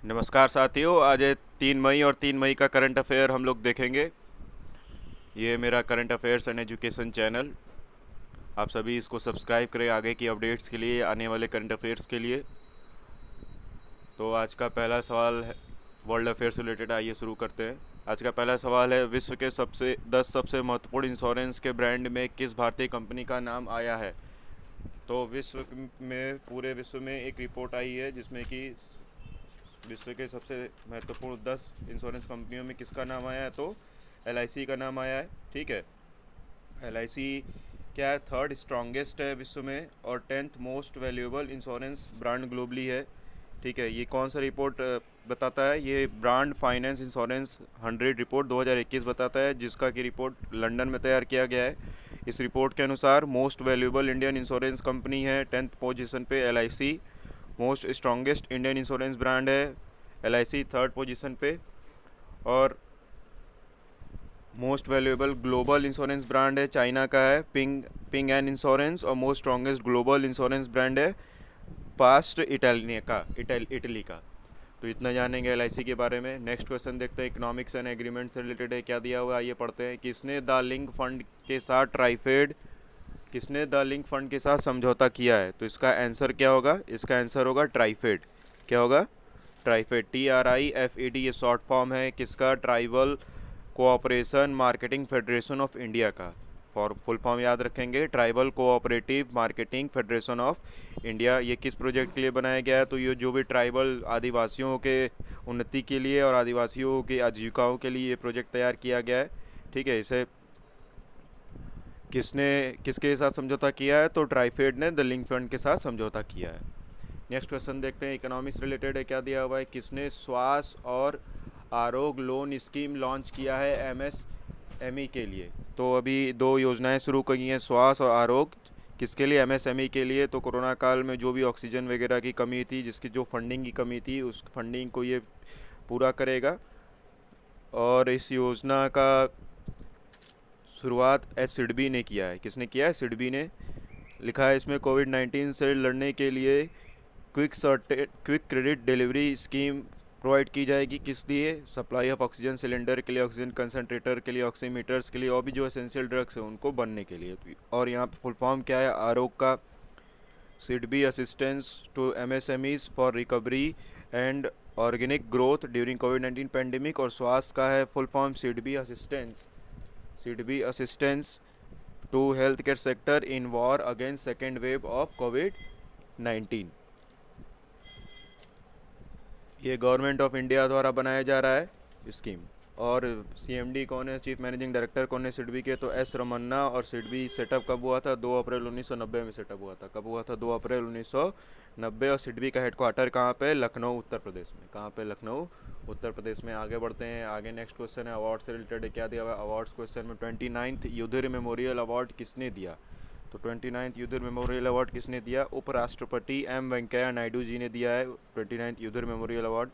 नमस्कार साथियों, आज है 3 मई और 3 मई का करंट अफेयर हम लोग देखेंगे। ये मेरा current affairs and education channel, आप सभी इसको सब्सक्राइब करें आगे की अपडेट्स के लिए, आने वाले करंट अफेयर्स के लिए। तो आज का पहला सवाल है वर्ल्ड अफेयर से रिलेटेड, आइए शुरू करते हैं। आज का पहला सवाल है, विश्व के 10 सबसे महत्वपूर्ण इंश्योरेंस के ब्रांड में किस भारतीय कंपनी का नाम आया है? तो पूरे विश्व में एक रिपोर्ट आई है जिसमें कि विश्व के सबसे महत्वपूर्ण 10 इंश्योरेंस कंपनियों में किसका नाम आया है? तो LIC का नाम आया है। ठीक है, LIC क्या है? थर्ड स्ट्रॉन्गेस्ट है विश्व में और 10th most valuable insurance brand globally है। ठीक है, ये कौन सा रिपोर्ट बताता है? ये ब्रांड फाइनेंस इंश्योरेंस 100 रिपोर्ट 2021 बताता है, जिसका की रिपोर्ट लंदन में तैयार किया गया है। इस रिपोर्ट के अनुसार most valuable Indian insurance company है 10th पोजीशन पे LIC। Most strongest Indian insurance brand है LIC थर्ड पोजीशन पे। और most valuable global insurance brand है चाइना का है पिंग एन इंश्योरेंस। और most strongest global insurance brand है पास्ट इटली का। तो इतना जानेंगे LIC के बारे में। नेक्स्ट क्वेश्चन देखते हैं, इकोनॉमिक्स एंड एग्रीमेंट से रिलेटेड है, क्या दिया हुआ है आइए पढ़ते हैं। किसने द लिंक फंड के साथ समझौता किया है? तो इसका आंसर क्या होगा? इसका आंसर होगा ट्राइफेड। क्या होगा? ट्राइफेड, TRIFED, ये शॉर्ट फॉर्म है किसका? Tribal cooperation marketing federation of India का। फुल फॉर्म याद रखेंगे, tribal cooperative marketing federation of India. ये किस प्रोजेक्ट के लिए बनाया गया है? तो ये जो भी ट्राइबल आदिवासियों के उन्नति के लिए और आदिवासियों की आजीविकाओं के लिए ये प्रोजेक्ट तैयार किया गया है। ठीक है, इसे किसके साथ समझौता किया है? तो ट्राइफेड ने द लिंक फंड के साथ समझौता किया है। नेक्स्ट क्वेश्चन देखते हैं, इकोनॉमिक्स रिलेटेड है, क्या दिया हुआ है? किसने स्वास्थ्य और आरोग्य लोन स्कीम लॉन्च किया है MSME के लिए? तो अभी 2 योजनाएं शुरू की हैं, स्वास्थ्य और आरोग्य। किसके लिए? MSME के लिए। तो कोरोना काल में जो भी ऑक्सीजन वगैरह की कमी थी, जिसकी जो फंडिंग की कमी थी, उस फंडिंग को ये पूरा करेगा। और इस योजना का शुरुआत सिडबी ने किया है। किसने किया है? सिडबी ने। लिखा है इसमें, कोविड-19 से लड़ने के लिए quick credit delivery scheme provide की जाएगी। किस लिए? सप्लाई ऑफ ऑक्सीजन सिलेंडर के लिए, ऑक्सीजन कंसनट्रेटर के लिए, ऑक्सीमीटर्स के लिए, और भी जो एसेंशियल ड्रग्स हैं उनको बनने के लिए। और यहाँ पे फुल फॉर्म क्या है? आरोग्य का SIDBI assistance to MSMEs for recovery and organic growth during कोविड-19 पेंडेमिक। और स्वास्थ्य का है full form SIDBI assistance to health care sector in war against second wave of कोविड-19। ये गवर्नमेंट ऑफ इंडिया द्वारा बनाया जा रहा है स्कीम। और CMD कौन है? चीफ मैनेजिंग डायरेक्टर कौन है सिडबी के? तो S रमन्ना। और सिडबी सेटअप कब हुआ था? 2 अप्रैल 1990 में सेटअप हुआ था। कब हुआ था? 2 अप्रैल 1990। और सिडबी का हेडक्वार्टर कहाँ पे? लखनऊ उत्तर प्रदेश में। कहाँ पे? लखनऊ उत्तर प्रदेश में। आगे बढ़ते हैं, आगे नेक्स्ट क्वेश्चन है अवार्ड से रिलेटेड है, क्या दिया हुआ है अवार्ड्स क्वेश्चन में? 29th युधिर मेमोरियल अवार्ड किसने दिया? तो 29th युधिर मेमोरियल अवार्ड किसने दिया? उपराष्ट्रपति M वेंकैया नायडू जी ने दिया है 29th युधिर मेमोरियल अवार्ड।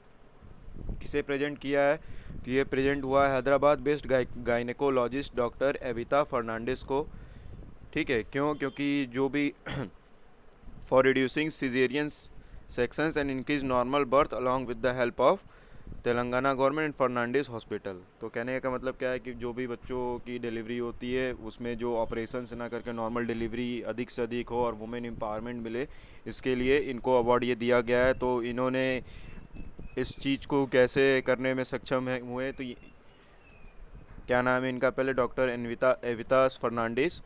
किसे प्रेजेंट किया है? तो ये प्रेजेंट हुआ है Hyderabad based gynaecologist doctor Evita Fernandes को। ठीक है, क्यों? क्योंकि जो भी for reducing caesarean sections and increase normal birth along with the help of Telangana government and Fernandes hospital. तो कहने का मतलब क्या है कि जो भी बच्चों की डिलीवरी होती है उसमें जो ऑपरेशन ना करके नॉर्मल डिलीवरी अधिक से अधिक हो और वुमेन एम्पावरमेंट मिले, इसके लिए इनको अवार्ड ये दिया गया है। तो इन्होंने इस चीज़ को कैसे करने में सक्षम हुए? तो क्या नाम है इनका? पहले डॉक्टर एविता फर्नांडिस,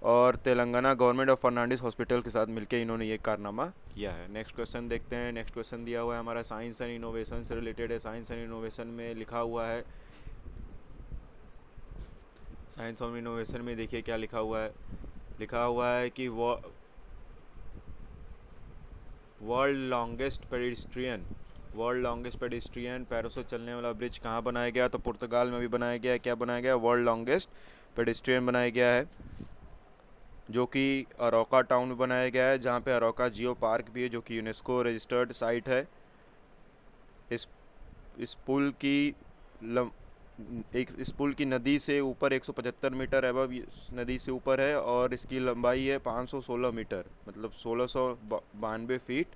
और Telangana government of Fernandes hospital के साथ मिलकर इन्होंने ये कारनामा किया है। नेक्स्ट क्वेश्चन देखते हैं। नेक्स्ट क्वेश्चन दिया हुआ है हमारा साइंस एंड इनोवेशन से रिलेटेड है। साइंस एंड इनोवेशन में लिखा हुआ है, साइंस और इनोवेशन में देखिए क्या लिखा हुआ है। लिखा हुआ है कि वर्ल्ड लॉन्गेस्ट पेडिस्ट्रियन पैरों से चलने वाला ब्रिज कहाँ बनाया गया? तो पुर्तगाल में भी बनाया गया है। क्या बनाया गया? वर्ल्ड लॉन्गेस्ट पेडिस्ट्रियन बनाया गया है, जो कि अरोका टाउन में बनाया गया है, जहाँ पे अरोका जियो पार्क भी है, जो कि यूनेस्को रजिस्टर्ड साइट है। इस पुल की इस पुल की नदी से ऊपर 175 मीटर एबव नदी से ऊपर है, और इसकी लंबाई है 516 मीटर, मतलब 1692 फीट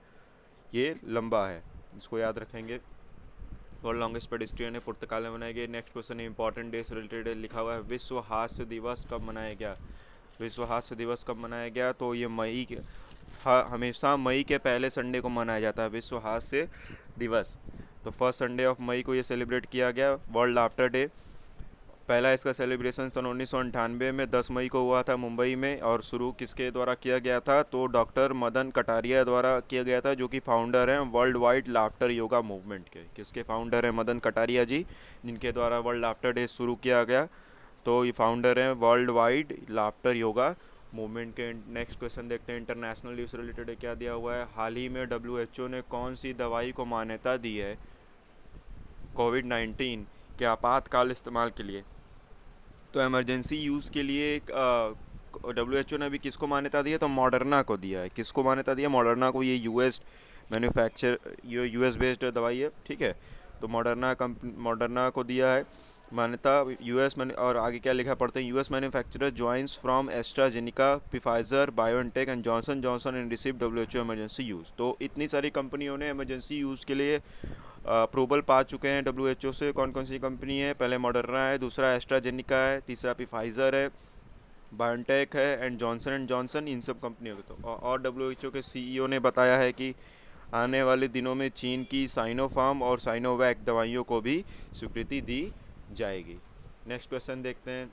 ये लंबा है। इसको याद रखेंगे। वर्ल्ड लॉन्गेस्ट पेडिस्ट्रियन है पुर्तगाल में बनाई गई। नेक्स्ट क्वेश्चन इंपॉर्टेंट डे से रिलेटेड लिखा हुआ है, विश्व हास्य दिवस कब मनाया गया? विश्व हास्य दिवस कब मनाया गया? तो ये मई के हमेशा मई के पहले संडे को मनाया जाता है विश्व हास्य दिवस। तो फर्स्ट संडे ऑफ मई को ये सेलिब्रेट किया गया। वर्ल्ड लाफ्टर डे, पहला इसका सेलिब्रेशन सन 1998 में 10 मई को हुआ था मुंबई में, और शुरू किसके द्वारा किया गया था? तो डॉक्टर मदन कटारिया द्वारा किया गया था, जो कि फाउंडर हैं world wide laughter yoga movement के। किसके फाउंडर हैं? मदन कटारिया जी, जिनके द्वारा वर्ल्ड लाफ्टर डे शुरू किया गया। तो ये फाउंडर हैं world wide laughter yoga movement के। नेक्स्ट क्वेश्चन देखते हैं, इंटरनेशनल न्यूज़ रिलेटेड क्या दिया हुआ है? हाल ही में WHO ने कौन सी दवाई को मान्यता दी है कोविड-19 के आपातकाल इस्तेमाल के लिए? तो इमरजेंसी यूज़ के लिए WHO ने अभी किसको मान्यता दी है? तो मॉडर्ना को दिया है। किसको मान्यता दिया? मॉडर्ना को। ये यूएस बेस्ड दवाई है, ठीक है। तो मॉडर्ना को दिया है मान्यता और आगे क्या लिखा पढ़ते हैं, US manufacturer joins from AstraZeneca, Pfizer, BioNTech and Johnson Johnson and receive WHO emergency use. तो इतनी सारी कंपनियों ने इमरजेंसी यूज़ के लिए अप्रूवल पा चुके हैं WHO से। कौन कौन सी कंपनी है? पहले मॉडर्ना है, दूसरा एस्ट्राजेनिका है, तीसरा फाइजर है, बायोटेक है एंड जॉनसन। इन सब कंपनियों को और WHO के CEO ने बताया है कि आने वाले दिनों में चीन की साइनोफार्म और साइनोवैक दवाइयों को भी स्वीकृति दी जाएगी। नेक्स्ट क्वेश्चन देखते हैं,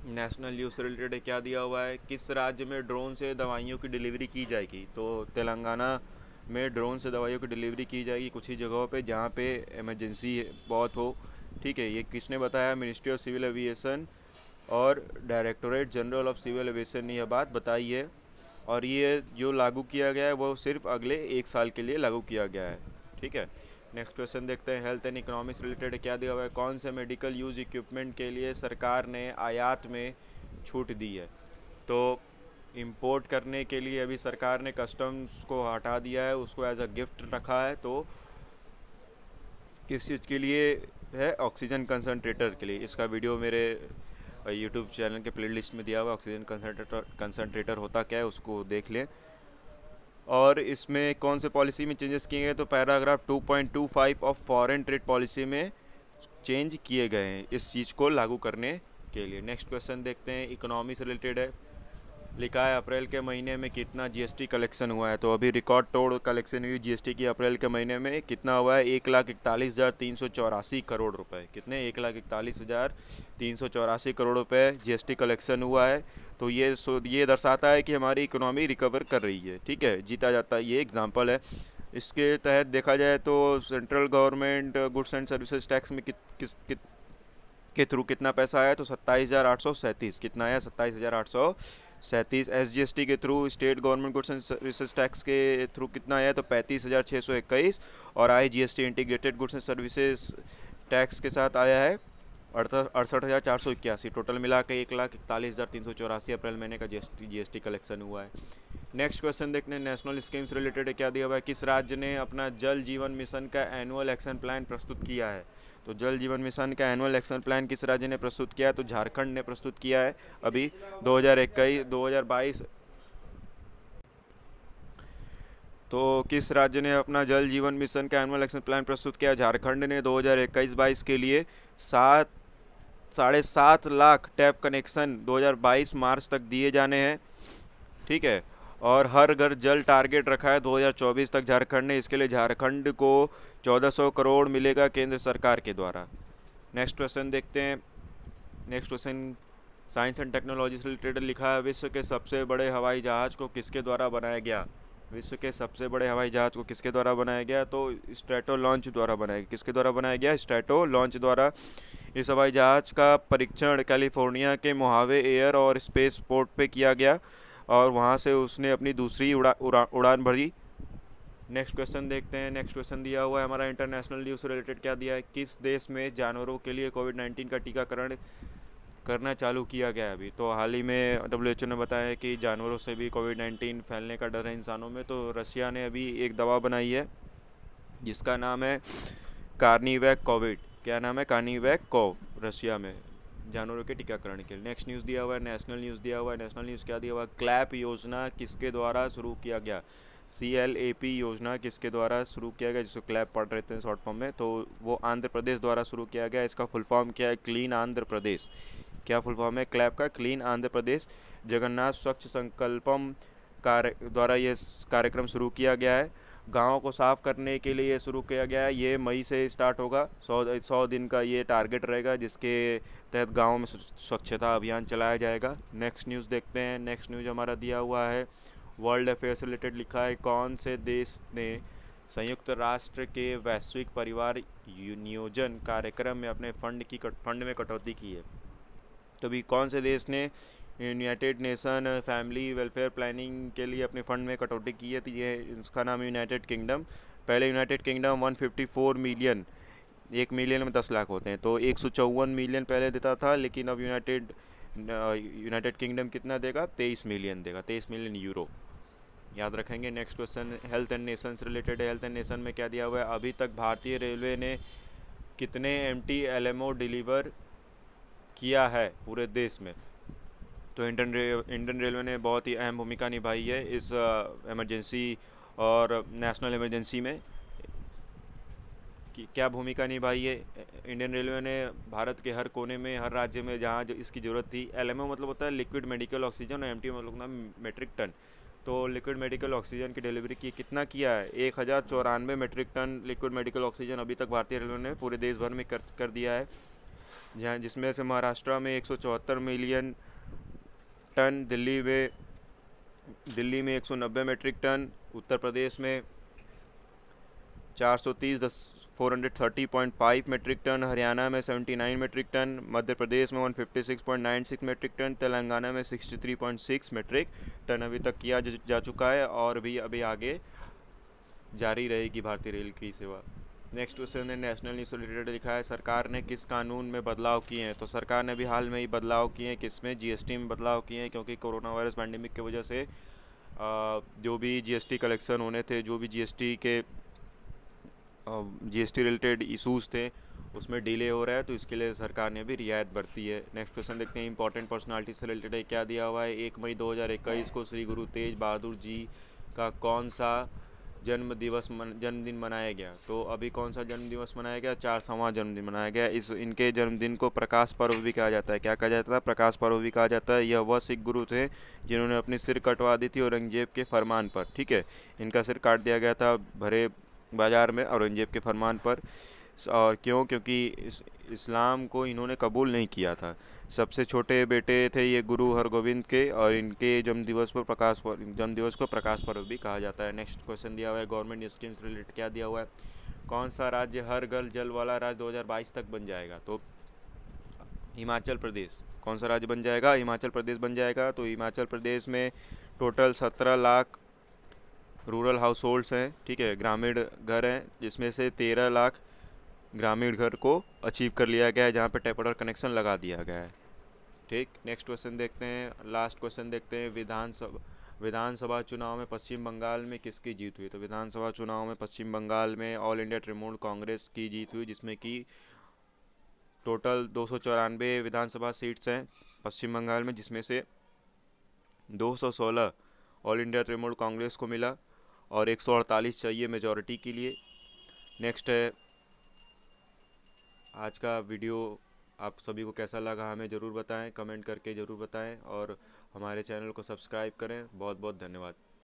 नेशनल न्यूज़ से रिलेटेड क्या दिया हुआ है? किस राज्य में ड्रोन से दवाइयों की डिलीवरी की जाएगी? तो तेलंगाना में ड्रोन से दवाइयों की डिलीवरी की जाएगी कुछ ही जगहों पे जहाँ पे इमरजेंसी बहुत हो, ठीक है। ये किसने बताया? मिनिस्ट्री ऑफ सिविल एविएशन और directorate general of civil aviation ने यह बात बताई है। और ये जो लागू किया गया है वो सिर्फ अगले 1 साल के लिए लागू किया गया है, ठीक है। नेक्स्ट क्वेश्चन देखते हैं, हेल्थ एंड इकोनॉमिक्स रिलेटेड क्या दिया हुआ है? कौन से मेडिकल यूज इक्विपमेंट के लिए सरकार ने आयात में छूट दी है? तो इंपोर्ट करने के लिए अभी सरकार ने कस्टम्स को हटा दिया है, उसको एज अ गिफ्ट रखा है। तो किस चीज़ के लिए है? ऑक्सीजन कंसनट्रेटर के लिए। इसका वीडियो मेरे यूट्यूब चैनल के प्लेलिस्ट में दिया हुआ है। ऑक्सीजन कंसनट्रेटर होता क्या है उसको देख लें। और इसमें कौन से पॉलिसी में चेंजेस किए गए? तो paragraph 2.25 of foreign trade policy में चेंज किए गए हैं इस चीज़ को लागू करने के लिए। नेक्स्ट क्वेश्चन देखते हैं, इकोनॉमी से रिलेटेड है। लिखा है अप्रैल के महीने में कितना GST कलेक्शन हुआ है? तो अभी रिकॉर्ड तोड़ कलेक्शन हुई GST की अप्रैल के महीने में। कितना हुआ है? 1,41,384 करोड़ रुपए। कितने? 1,41,384 करोड़ रुपए GST कलेक्शन हुआ है। तो ये दर्शाता है कि हमारी इकोनॉमी रिकवर कर रही है, ठीक है, जीता जाता है। ये एग्जांपल है। इसके तहत देखा जाए तो central government goods and services tax में के थ्रू कितना पैसा आया? तो 27,837। कितना आया? 27,837। SGST के through, state government goods and services tax के थ्रू कितना आया? तो 35,621। और IGST integrated goods and services tax के साथ आया है 68,481। टोटल मिला के 1,41,384 अप्रैल महीने का GST कलेक्शन हुआ है। नेक्स्ट क्वेश्चन देखने, नेशनल स्कीम्स रिलेटेड क्या दिया हुआ है? किस राज्य ने अपना जल जीवन मिशन का एनुअल एक्शन प्लान प्रस्तुत किया है? तो जल जीवन मिशन का एनुअल एक्शन प्लान किस राज्य ने प्रस्तुत किया है? तो झारखंड ने प्रस्तुत किया है अभी 2021-2022। तो किस राज्य ने अपना जल जीवन मिशन का एनुअल एक्शन प्लान प्रस्तुत किया? झारखंड ने 2021-22 के लिए 7.5 लाख टैप कनेक्शन 2022 मार्च तक दिए जाने हैं, ठीक है। और हर घर जल टारगेट रखा है 2024 तक झारखंड ने। इसके लिए झारखंड को 1400 करोड़ मिलेगा केंद्र सरकार के द्वारा। नेक्स्ट क्वेश्चन देखते हैं। Next question science and technology से रिलेटेड लिखा है, विश्व के सबसे बड़े हवाई जहाज़ को किसके द्वारा बनाया गया? विश्व के सबसे बड़े हवाई जहाज़ को किसके द्वारा बनाया गया? तो स्ट्रैटो लॉन्च द्वारा बनाया गया। किसके द्वारा बनाया गया? स्ट्रैटो लॉन्च द्वारा। इस हवाई जहाज़ का परीक्षण कैलिफोर्निया के मोहावे एयर और स्पेस पोर्ट पे किया गया और वहाँ से उसने अपनी दूसरी उड़ान भरी। नेक्स्ट क्वेश्चन देखते हैं। नेक्स्ट क्वेश्चन दिया हुआ है हमारा इंटरनेशनल न्यूज़ से रिलेटेड क्या दिया है? किस देश में जानवरों के लिए कोविड-19 का टीकाकरण करना चालू किया गया है अभी? तो हाल ही में WHO ने बताया है कि जानवरों से भी कोविड-19 फैलने का डर है इंसानों में। तो रशिया ने अभी एक दवा बनाई है जिसका नाम है कार्निवैक कोविड। क्या नाम है? कार्निवैक कोव, रशिया में जानवरों के टीकाकरण के लिए। नेक्स्ट न्यूज़ दिया हुआ है, नेशनल न्यूज़ दिया हुआ है। नेशनल न्यूज़ क्या दिया हुआ है? क्लैप योजना किसके द्वारा शुरू किया गया? CLAP योजना किसके द्वारा शुरू किया गया, जिसको क्लैप पढ़ रहे थे शॉर्ट फॉर्म में, तो वो आंध्र प्रदेश द्वारा शुरू किया गया। इसका फुल फॉर्म क्या है? क्लीन आंध्र प्रदेश। क्या फुल फॉर्म है क्लैप का? क्लीन आंध्र प्रदेश। जगन्नाथ स्वच्छ संकल्पम कार्य द्वारा ये कार्यक्रम शुरू किया गया है। गाँव को साफ़ करने के लिए ये शुरू किया गया है। ये मई से स्टार्ट होगा। 100 दिन का ये टारगेट रहेगा, जिसके तहत गाँव में स्वच्छता अभियान चलाया जाएगा। नेक्स्ट न्यूज़ देखते हैं। नेक्स्ट न्यूज़ हमारा दिया हुआ है वर्ल्ड अफेयर से रिलेटेड। लिखा है कौन से देश ने संयुक्त राष्ट्र के वैश्विक परिवार नियोजन कार्यक्रम में अपने फंड में कटौती की है। तो भी कौन से देश ने United nation family welfare planning के लिए अपने फ़ंड में कटौती की है? तो ये इसका नाम है यूनाइटेड किंगडम। पहले यूनाइटेड किंगडम 154 मिलियन, 1 मिलियन में 10 लाख होते हैं, तो 154 मिलियन पहले देता था, लेकिन अब यूनाइटेड किंगडम कितना देगा? 23 मिलियन देगा, 23 मिलियन यूरो। याद रखेंगे। Next question health and nation से रिलेटेड है। हेल्थ एंड नेशन में क्या दिया हुआ है? अभी तक भारतीय रेलवे ने कितने MT-LMO डिलीवर किया है पूरे देश में? तो इंडियन रेलवे ने बहुत ही अहम भूमिका निभाई है इस इमरजेंसी और नेशनल इमरजेंसी में। क्या भूमिका निभाई है? इंडियन रेलवे ने भारत के हर कोने में, हर राज्य में जहाँ जो इसकी ज़रूरत थी। LMO मतलब होता है लिक्विड मेडिकल ऑक्सीजन, और MT मतलब होता है मेट्रिक टन। तो लिक्विड मेडिकल ऑक्सीजन की डिलीवरी की कितना किया है? 1094 metric ton liquid medical oxygen अभी तक भारतीय रेलवे ने पूरे देश भर में कर दिया है, जहाँ जिसमें से महाराष्ट्र में 174 मिलियन टन, दिल्ली में 190 मेट्रिक टन, उत्तर प्रदेश में 430 मेट्रिक टन, हरियाणा में 79 मेट्रिक टन, मध्य प्रदेश में 156.96 मेट्रिक टन, तेलंगाना में 63.6 मेट्रिक टन अभी तक किया जा चुका है, और भी अभी आगे जारी रहेगी भारतीय रेल की सेवा। नेक्स्ट क्वेश्चन है नेशनल न्यूज़ से रिलेटेड। लिखा है सरकार ने किस कानून में बदलाव किए हैं? तो सरकार ने भी हाल में ही बदलाव किए हैं। किसमें? GST में बदलाव किए हैं, क्योंकि कोरोना वायरस पैंडेमिक की वजह से जो भी GST कलेक्शन होने थे, जो भी GST रिलेटेड इशूज़ थे, उसमें डिले हो रहा है, तो इसके लिए सरकार ने भी रियायत बरती है। नेक्स्ट क्वेश्चन देखते हैं इंपॉर्टेंट पर्सनालिटी से रिलेटेड है। क्या दिया हुआ है? 1 मई 2021 को श्री गुरु तेज बहादुर जी का कौन सा जन्मदिन मनाया गया? तो अभी कौन सा जन्म दिवस मनाया गया? 400वां जन्मदिन मनाया गया। इनके जन्मदिन को प्रकाश पर्व भी कहा जाता है। क्या कहा जाता है? प्रकाश पर्व भी कहा जाता है। यह वह सिख गुरु थे जिन्होंने अपनी सिर कटवा दी थी औरंगजेब के फरमान पर। ठीक है, इनका सिर काट दिया गया था भरे बाज़ार में औरंगजेब के फरमान पर। और क्यों? क्योंकि इस्लाम को इन्होंने कबूल नहीं किया था। सबसे छोटे बेटे थे ये गुरु हरगोविंद के, और इनके जन्मदिवस को प्रकाश पर्व भी कहा जाता है। नेक्स्ट क्वेश्चन दिया हुआ है गवर्नमेंट स्कीम से रिलेटेड। क्या दिया हुआ है? कौन सा राज्य हर घर जल वाला राज्य 2022 तक बन जाएगा? तो हिमाचल प्रदेश। कौन सा राज्य बन जाएगा? हिमाचल प्रदेश बन जाएगा। तो हिमाचल प्रदेश में total 17 lakh rural house holds हैं। ठीक है, ग्रामीण घर हैं, जिसमें से 13 लाख ग्रामीण घर को अचीव कर लिया गया है, जहाँ पे टैप वाटर कनेक्शन लगा दिया गया है। ठीक, नेक्स्ट क्वेश्चन देखते हैं। लास्ट क्वेश्चन देखते हैं। विधानसभा चुनाव में पश्चिम बंगाल में किसकी जीत हुई? तो विधानसभा चुनाव में पश्चिम बंगाल में ऑल इंडिया तृणमूल कांग्रेस की जीत हुई, जिसमें कि टोटल 294 विधानसभा सीट्स हैं पश्चिम बंगाल में, जिसमें से 216 ऑल इंडिया तृणमूल कांग्रेस को मिला और 148 चाहिए मेजॉरिटी के लिए। नेक्स्ट है आज का वीडियो आप सभी को कैसा लगा हमें ज़रूर बताएं, कमेंट करके ज़रूर बताएं, और हमारे चैनल को सब्सक्राइब करें। बहुत बहुत धन्यवाद।